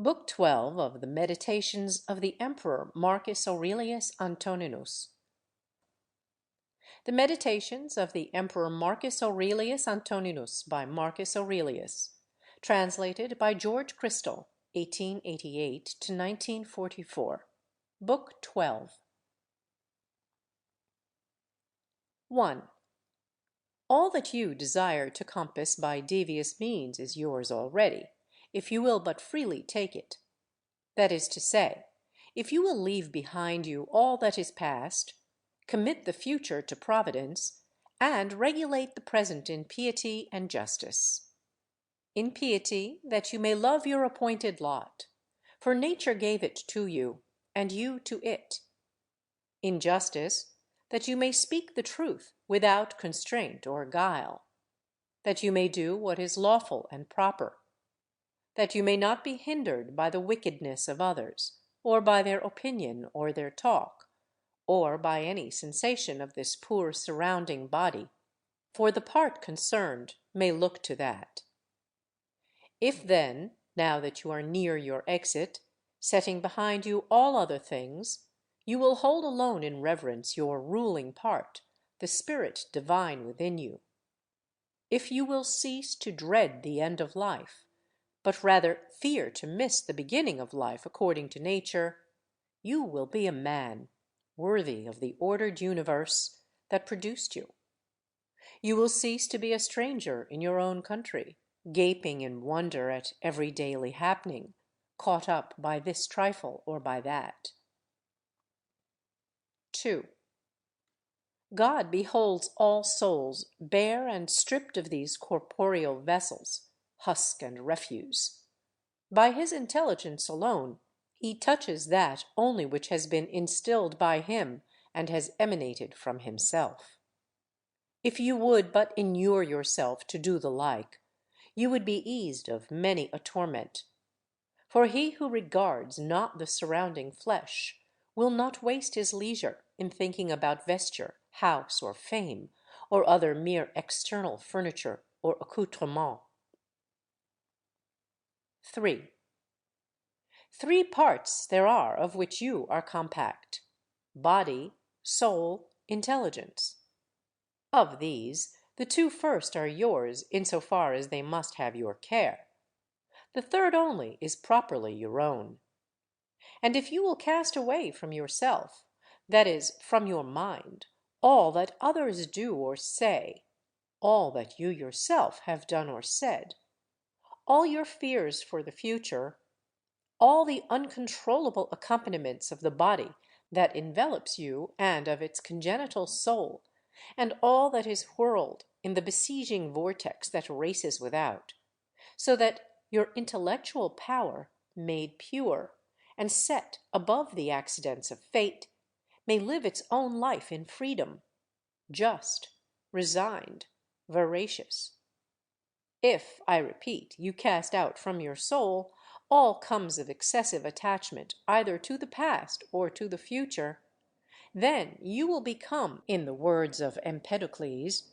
Book 12 of the Meditations of the Emperor Marcus Aurelius Antoninus. The Meditations of the Emperor Marcus Aurelius Antoninus by Marcus Aurelius, translated by George Chrystal, 1888 to 1944. Book 12. 1. All that you desire to compass by devious means is yours already, if you will but freely take it. That is to say, if you will leave behind you all that is past, commit the future to Providence, and regulate the present in piety and justice. In piety, that you may love your appointed lot, for nature gave it to you, and you to it. In justice, that you may speak the truth without constraint or guile, that you may do what is lawful and proper, that you may not be hindered by the wickedness of others, or by their opinion or their talk, or by any sensation of this poor surrounding body, for the part concerned may look to that. If then, now that you are near your exit, setting behind you all other things, you will hold alone in reverence your ruling part, the spirit divine within you. If you will cease to dread the end of life, but rather fear to miss the beginning of life according to nature, you will be a man, worthy of the ordered universe that produced you. You will cease to be a stranger in your own country, gaping in wonder at every daily happening, caught up by this trifle or by that. 2. God beholds all souls bare and stripped of these corporeal vessels, husk and refuse. By his intelligence alone, he touches that only which has been instilled by him and has emanated from himself. If you would but inure yourself to do the like, you would be eased of many a torment. For he who regards not the surrounding flesh will not waste his leisure in thinking about vesture, house, or fame, or other mere external furniture or accoutrement. 3. 3 parts there are of which you are compact: body, soul, intelligence. Of these, the 2 first are yours in so far as they must have your care. The third only is properly your own. And if you will cast away from yourself, that is, from your mind, all that others do or say, all that you yourself have done or said, all your fears for the future, all the uncontrollable accompaniments of the body that envelops you and of its congenital soul, and all that is whirled in the besieging vortex that races without, so that your intellectual power, made pure and set above the accidents of fate, may live its own life in freedom, just, resigned, veracious. If, I repeat, you cast out from your soul all comes of excessive attachment either to the past or to the future, then you will become, in the words of Empedocles,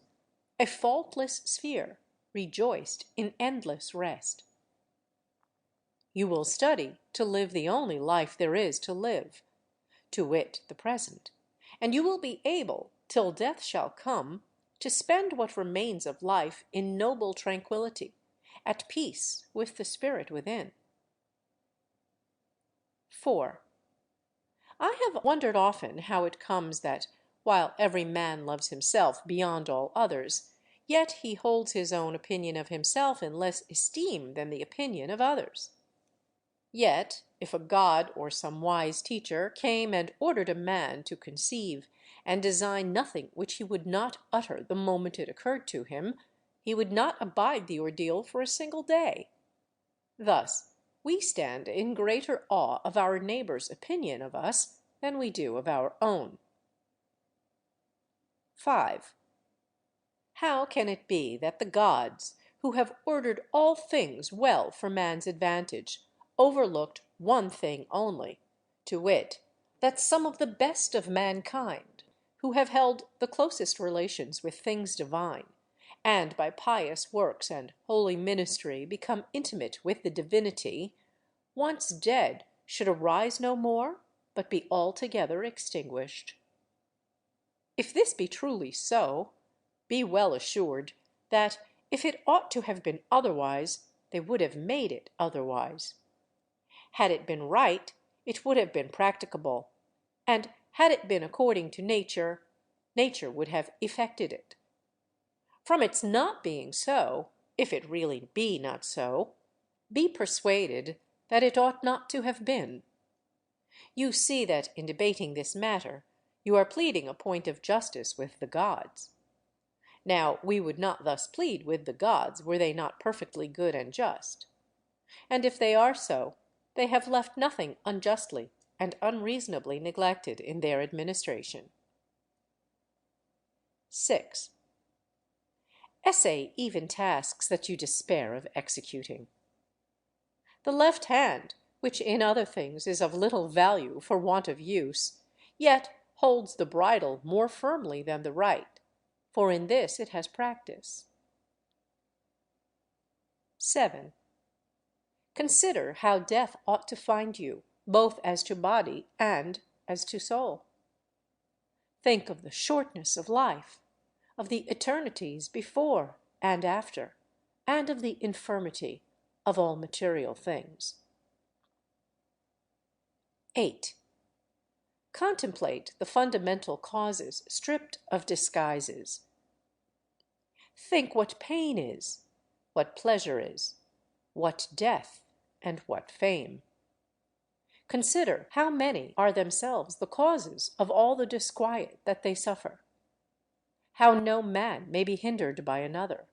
a faultless sphere, rejoiced in endless rest. You will study to live the only life there is to live, to wit, the present, and you will be able, till death shall come, to spend what remains of life in noble tranquillity, at peace with the spirit within. 4. I have wondered often how it comes that, while every man loves himself beyond all others, yet he holds his own opinion of himself in less esteem than the opinion of others. Yet, if a god or some wise teacher came and ordered a man to conceive and design nothing which he would not utter the moment it occurred to him, he would not abide the ordeal for a single day. Thus, we stand in greater awe of our neighbor's opinion of us than we do of our own. 5. How can it be that the gods, who have ordered all things well for man's advantage, overlooked one thing only, to wit, that some of the best of mankind, who have held the closest relations with things divine, and by pious works and holy ministry become intimate with the divinity, once dead, should arise no more, but be altogether extinguished. If this be truly so, be well assured that, if it ought to have been otherwise, they would have made it otherwise. Had it been right, it would have been practicable, and had it been according to nature, nature would have effected it. From its not being so, if it really be not so, be persuaded that it ought not to have been. You see that in debating this matter you are pleading a point of justice with the gods. Now we would not thus plead with the gods were they not perfectly good and just. And if they are so, they have left nothing unjustly and unreasonably neglected in their administration. 6. Essay even tasks that you despair of executing. The left hand, which in other things is of little value for want of use, yet holds the bridle more firmly than the right, for in this it has practice. 7. Consider how death ought to find you, both as to body and as to soul. Think of the shortness of life, of the eternities before and after, and of the infirmity of all material things. 8. Contemplate the fundamental causes stripped of disguises. Think what pain is, what pleasure is, what death, and what fame. Consider how many are themselves the causes of all the disquiet that they suffer, how no man may be hindered by another,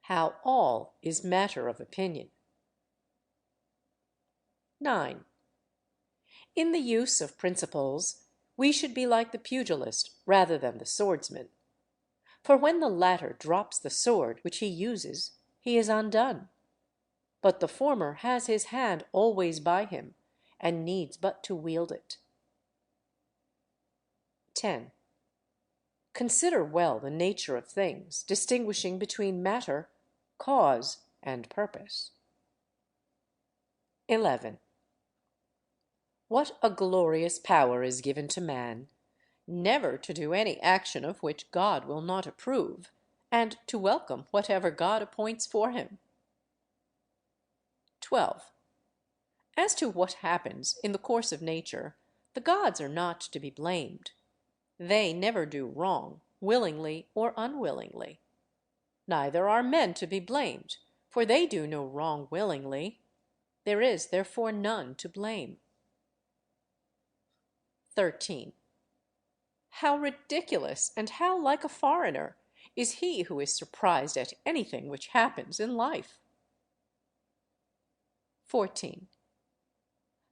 how all is matter of opinion. 9. In the use of principles, we should be like the pugilist rather than the swordsman. For when the latter drops the sword which he uses, he is undone. But the former has his hand always by him, and needs but to wield it. 10. Consider well the nature of things, distinguishing between matter, cause, and purpose. 11. What a glorious power is given to man, never to do any action of which God will not approve, and to welcome whatever God appoints for him. 12. As to what happens in the course of nature, the gods are not to be blamed. They never do wrong, willingly or unwillingly. Neither are men to be blamed, for they do no wrong willingly. There is therefore none to blame. 13. How ridiculous and how like a foreigner is he who is surprised at anything which happens in life! 14.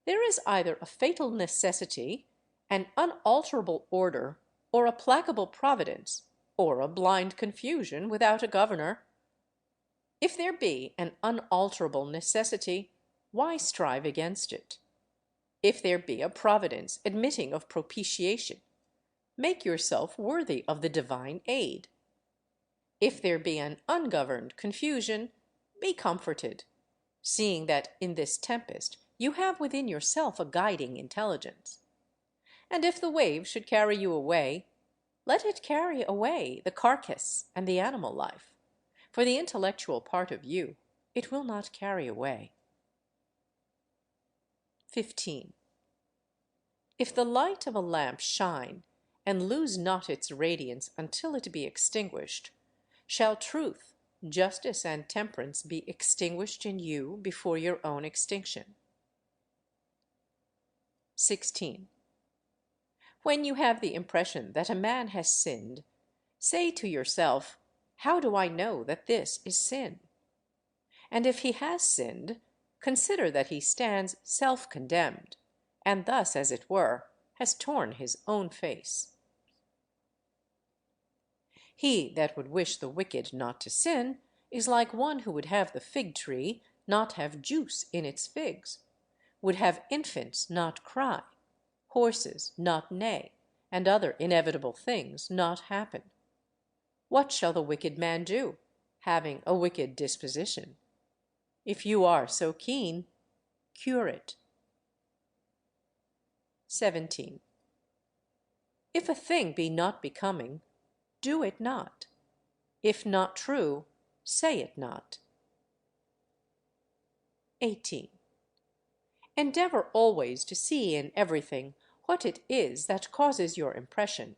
There is either a fatal necessity, an unalterable order, or a placable providence, or a blind confusion without a governor. If there be an unalterable necessity, why strive against it? If there be a providence admitting of propitiation, make yourself worthy of the divine aid. If there be an ungoverned confusion, be comforted, seeing that in this tempest you have within yourself a guiding intelligence. And if the wave should carry you away, let it carry away the carcass and the animal life, for the intellectual part of you it will not carry away. 15. If the light of a lamp shine, and lose not its radiance until it be extinguished, shall truth, justice, and temperance be extinguished in you before your own extinction? 16. When you have the impression that a man has sinned, say to yourself, how do I know that this is sin? And if he has sinned, consider that he stands self-condemned, and thus, as it were, has torn his own face. He that would wish the wicked not to sin is like one who would have the fig tree not have juice in its figs, would have infants not cry, horses not neigh, and other inevitable things not happen. What shall the wicked man do, having a wicked disposition? If you are so keen, cure it. 17. If a thing be not becoming, do it not. If not true, say it not. 18. Endeavor always to see in everything what it is that causes your impression,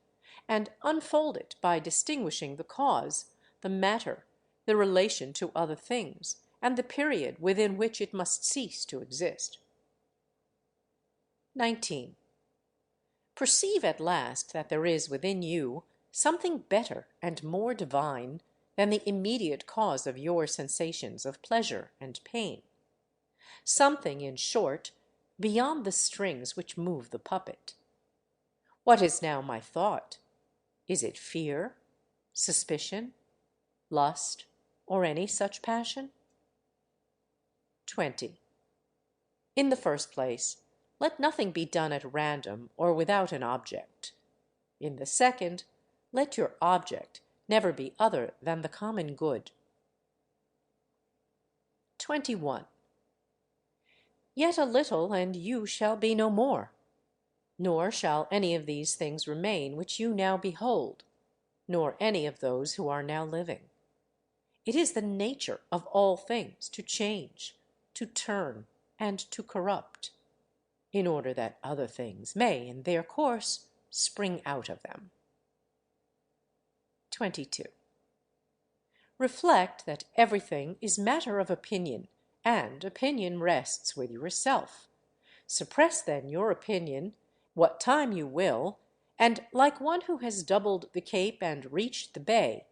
and unfold it by distinguishing the cause, the matter, the relation to other things, and the period within which it must cease to exist. 19. Perceive at last that there is within you something better and more divine than the immediate cause of your sensations of pleasure and pain. Something, in short, beyond the strings which move the puppet. What is now my thought? Is it fear, suspicion, lust, or any such passion? 20. In the first place, let nothing be done at random or without an object. In the second, let your object never be other than the common good. 21. Yet a little, and you shall be no more. Nor shall any of these things remain which you now behold, nor any of those who are now living. It is the nature of all things to change, to turn, and to corrupt, in order that other things may, in their course, spring out of them. 22. Reflect that everything is matter of opinion, and opinion rests with yourself. Suppress then your opinion what time you will, and like one who has doubled the cape and reached the bay,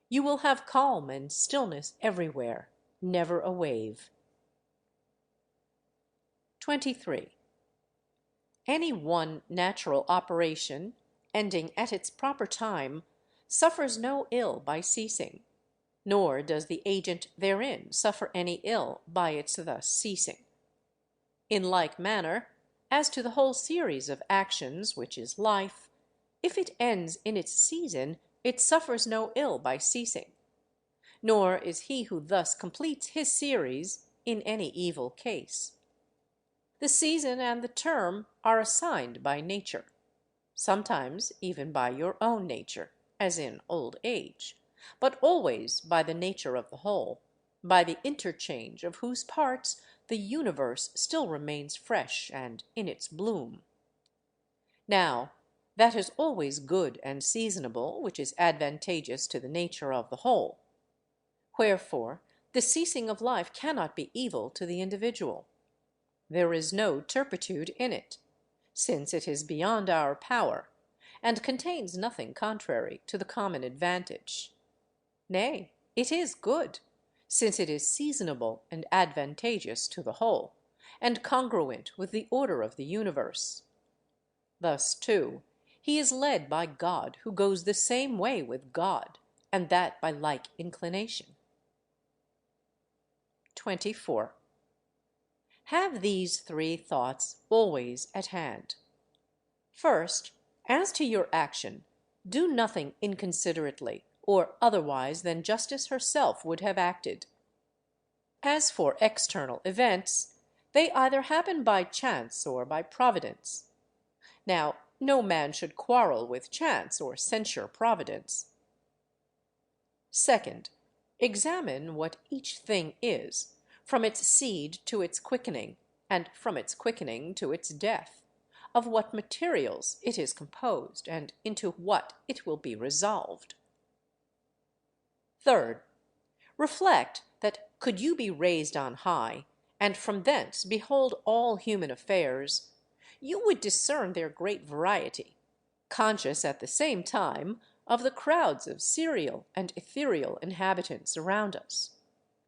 you will have calm and stillness everywhere, never a wave. 23. Any one natural operation, ending at its proper time, suffers no ill by ceasing, nor does the agent therein suffer any ill by its thus ceasing. In like manner, as to the whole series of actions which is life, if it ends in its season, it suffers no ill by ceasing, nor is he who thus completes his series in any evil case. The season and the term are assigned by nature, sometimes even by your own nature, as in old age, but always by the nature of the whole, by the interchange of whose parts the universe still remains fresh and in its bloom. Now, that is always good and seasonable which is advantageous to the nature of the whole. Wherefore, the ceasing of life cannot be evil to the individual. There is no turpitude in it, since it is beyond our power, and contains nothing contrary to the common advantage. Nay, it is good, since it is seasonable and advantageous to the whole, and congruent with the order of the universe. Thus, too, he is led by God who goes the same way with God, and that by like inclination. 24. Have these three thoughts always at hand. First, as to your action, do nothing inconsiderately or otherwise than justice herself would have acted. As for external events, they either happen by chance or by providence. Now, no man should quarrel with chance or censure providence. Second, examine what each thing is, from its seed to its quickening, and from its quickening to its death, of what materials it is composed, and into what it will be resolved. Third, reflect that could you be raised on high, and from thence behold all human affairs, you would discern their great variety, conscious at the same time of the crowds of serial and ethereal inhabitants around us.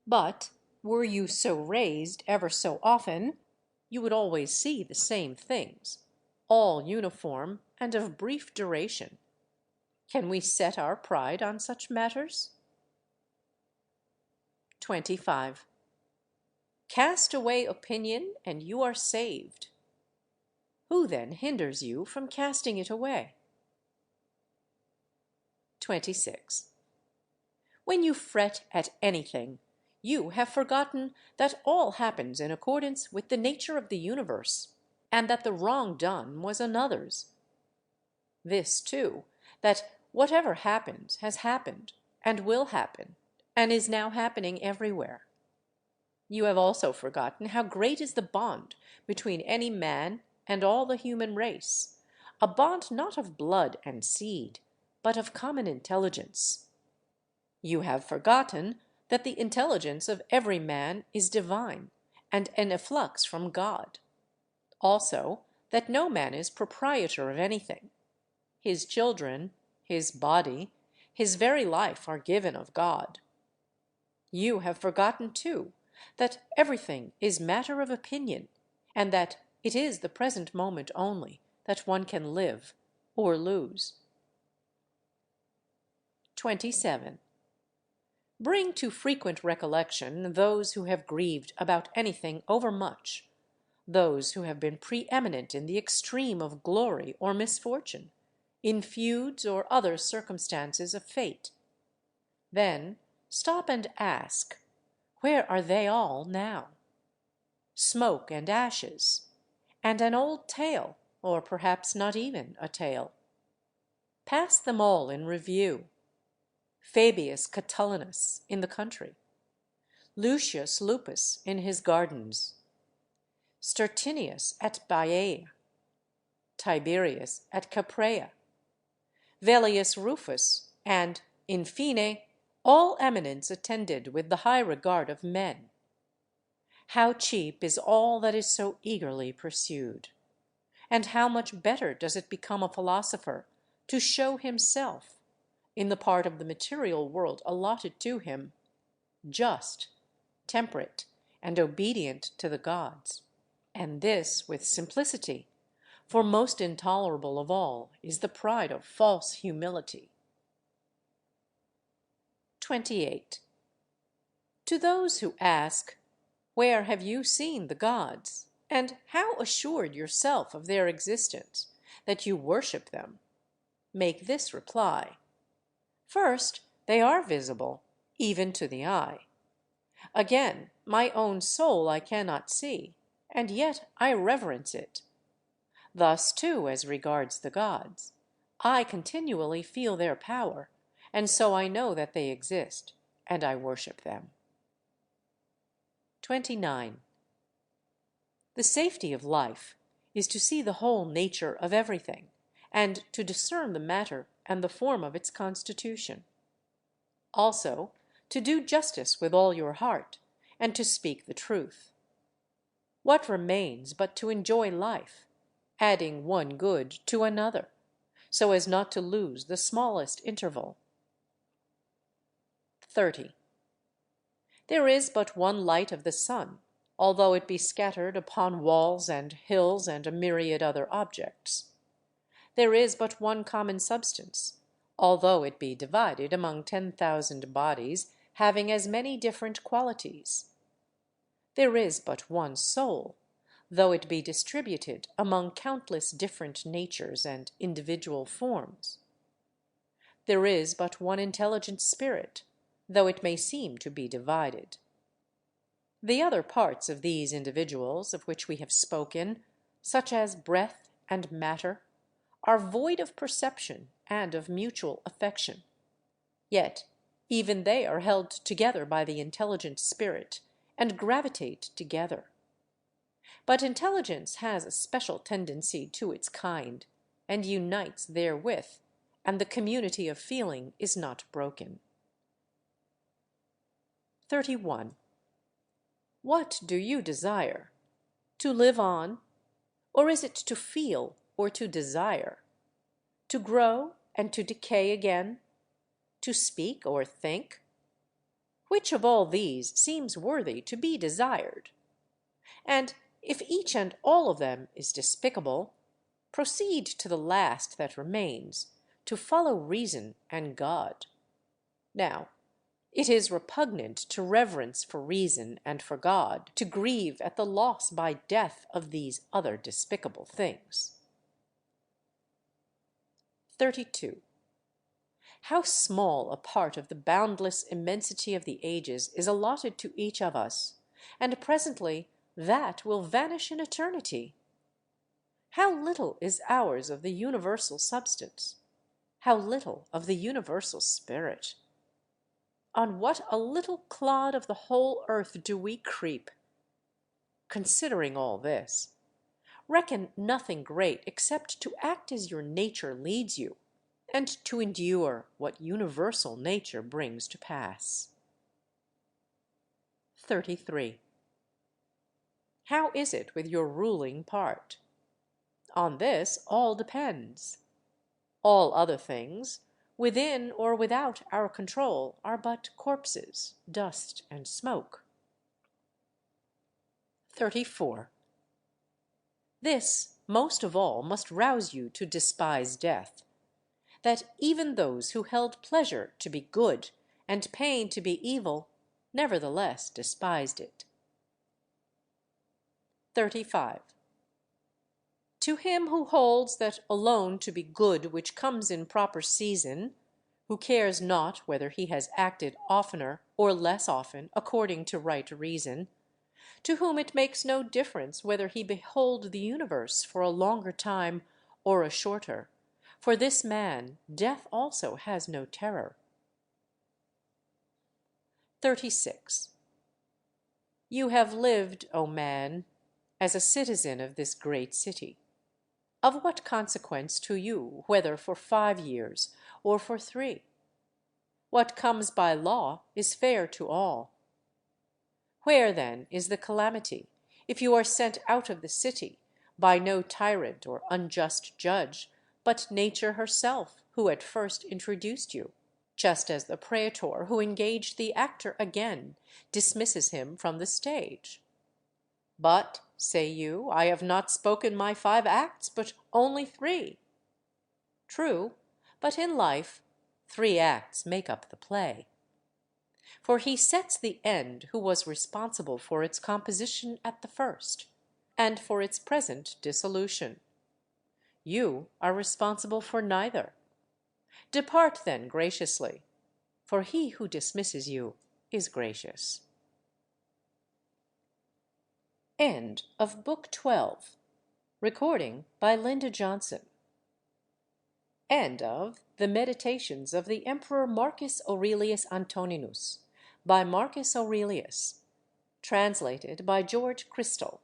But were you so raised ever so often, you would always see the same things, all uniform and of brief duration. Can we set our pride on such matters? 25. Cast away opinion, and you are saved. Who then hinders you from casting it away? 26. When you fret at anything, you have forgotten that all happens in accordance with the nature of the universe, and that the wrong done was another's. This, too, that whatever happens has happened, and will happen, and is now happening everywhere. You have also forgotten how great is the bond between any man and all the human race, a bond not of blood and seed, but of common intelligence. You have forgotten that the intelligence of every man is divine, and an efflux from God. Also, that no man is proprietor of anything. His children, his body, his very life are given of God. You have forgotten, too, that everything is matter of opinion, and that it is the present moment only that one can live or lose. 27. Bring to frequent recollection those who have grieved about anything overmuch, those who have been preeminent in the extreme of glory or misfortune, in feuds or other circumstances of fate. Then stop and ask, where are they all now? Smoke and ashes, and an old tale, or perhaps not even a tale. Pass them all in review. Fabius Catulinus in the country, Lucius Lupus in his gardens, Stertinius at Baiae, Tiberius at Capreae, Velius Rufus, and, in fine, all eminence attended with the high regard of men. How cheap is all that is so eagerly pursued! And how much better does it become a philosopher to show himself, in the part of the material world allotted to him, just, temperate, and obedient to the gods, and this with simplicity, for most intolerable of all is the pride of false humility. 28. To those who ask, where have you seen the gods, and how assured yourself of their existence, that you worship them, make this reply. First, they are visible, even to the eye. Again, my own soul I cannot see, and yet I reverence it. Thus, too, as regards the gods, I continually feel their power, and so I know that they exist, and I worship them. 29. The safety of life is to see the whole nature of everything, and to discern the matter and the form of its constitution. Also, to do justice with all your heart, and to speak the truth. What remains but to enjoy life, adding one good to another, so as not to lose the smallest interval? 30. There is but one light of the sun, although it be scattered upon walls and hills and a myriad other objects. There is but one common substance, although it be divided among 10,000 bodies having as many different qualities. There is but one soul, though it be distributed among countless different natures and individual forms. There is but one intelligent spirit, though it may seem to be divided. The other parts of these individuals of which we have spoken, such as breath and matter, are void of perception and of mutual affection. Yet even they are held together by the intelligent spirit, and gravitate together. But intelligence has a special tendency to its kind, and unites therewith, and the community of feeling is not broken. 31. What do you desire? To live on? Or is it to feel or to desire? To grow and to decay again? To speak or think? Which of all these seems worthy to be desired? And if each and all of them is despicable, proceed to the last that remains, to follow reason and God. Now, it is repugnant to reverence for reason and for God, to grieve at the loss by death of these other despicable things. 32. How small a part of the boundless immensity of the ages is allotted to each of us, and presently that will vanish in eternity! How little is ours of the universal substance! How little of the universal spirit! On what a little clod of the whole earth do we creep! Considering all this, reckon nothing great except to act as your nature leads you, and to endure what universal nature brings to pass. 33. How is it with your ruling part? On this all depends. All other things, within or without our control, are but corpses, dust, and smoke. 34. This, most of all, must rouse you to despise death, that even those who held pleasure to be good and pain to be evil, nevertheless despised it. 35. To him who holds that alone to be good which comes in proper season, who cares not whether he has acted oftener or less often according to right reason, to whom it makes no difference whether he behold the universe for a longer time or a shorter, for this man death also has no terror. 36. You have lived, O man, as a citizen of this great city. Of what consequence to you whether for 5 years or for 3? What comes by law is fair to all. Where, then, is the calamity, if you are sent out of the city by no tyrant or unjust judge, but nature herself, who at first introduced you, just as the praetor who engaged the actor again dismisses him from the stage? But, say you, I have not spoken my 5 acts, but only 3. True, but in life 3 acts make up the play. For he sets the end who was responsible for its composition at the first, and for its present dissolution. You are responsible for neither. Depart then graciously, for he who dismisses you is gracious. End of Book 12. Recording by Linda Johnson. End of The Meditations of the Emperor Marcus Aurelius Antoninus by Marcus Aurelius. Translated by George Chrystal,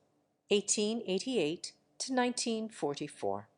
1888 to 1944.